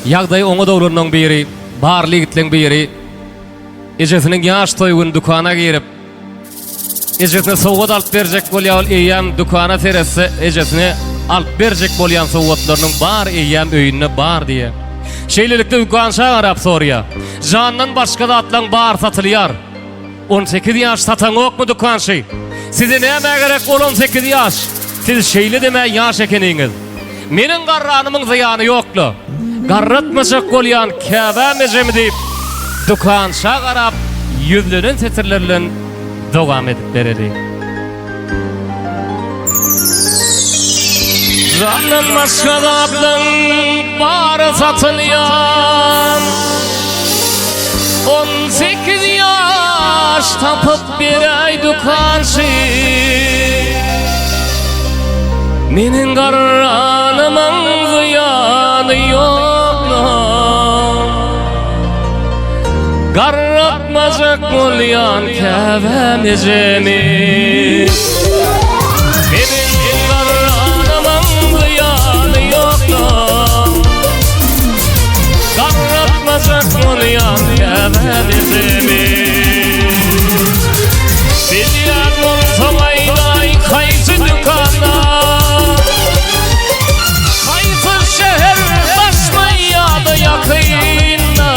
Ýagdaý oňa dowlanyň biri, barly gitleň biri, ejesiniň ýaş toýgun dukana girip, ejesine sowgat alyp berjek bolýan eýýäm dukana teresse, ejesine alyp berjek bolýan sowgatlarynyň bar eýýäm öýüne bar diýe. Şeýlelikde dukanşa garap sorýar. Jandan başga zatlaň bar satylýar. 18 ýaş satan okmy dukanşy? Size näme gerek bol 18 ýaş? Siz şeýle deme ýaş ekeniňiz. Meniň garranymyň zyýany ýoklu. Garratmaşak bolýan käbä mejemi diýip dukanşa garap ýüzlenen setirlerlen dogam edip bereli. Zandan başga zatlaň bar satylýar. 18 ýaş tapyp beräý dukanşy. Meniň garranymyň zyýany ýoklu. Garratmazak bolýan käbä mejemi. Meniň garranymyň zyýany ýoklu. Garratmazak bolýan käbä mejemi. Bilýän bolsam aýlaý kaýsy dukanda, kaýsy şäher başlaýady ýakynda.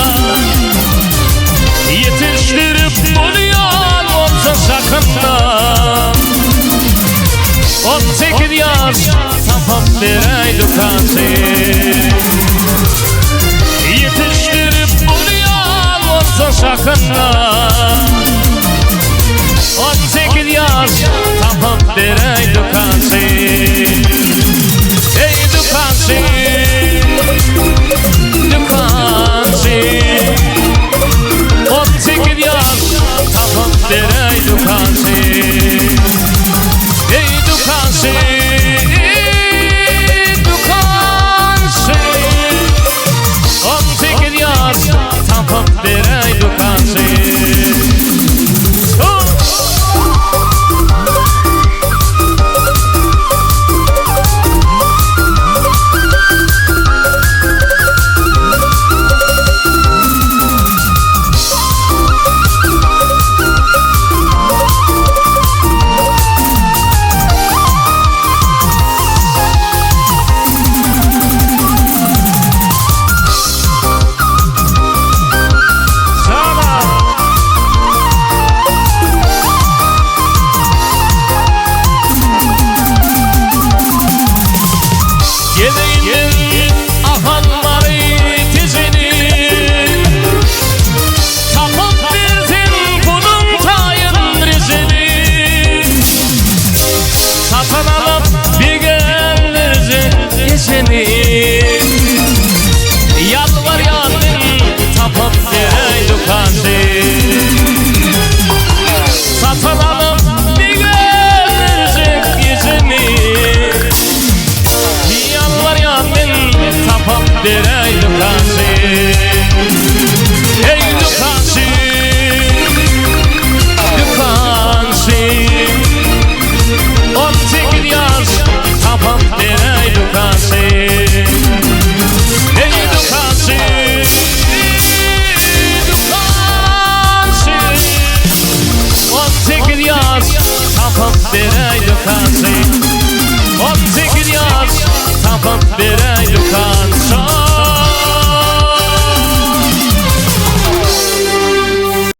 Yetişdirip bolýan bolsa şakynda. 18 ýaş tapyp beräý dukanşy. Yetişdirip bolýan bolsa şakynda. 18 ýaş tapyp beräý dukanşy. Ey dukanşy, dukanşy. 18 ýaş tapyp beräý dukanşy. Ey dukanşy, dukanşy. 18 ýaş tapyp beräý dukanşy. Yalvarýandym tapyp beräý dukanşy. Satan alyp bigerjek ýeşini. Yalvarýandym tapyp beräý dukanşy.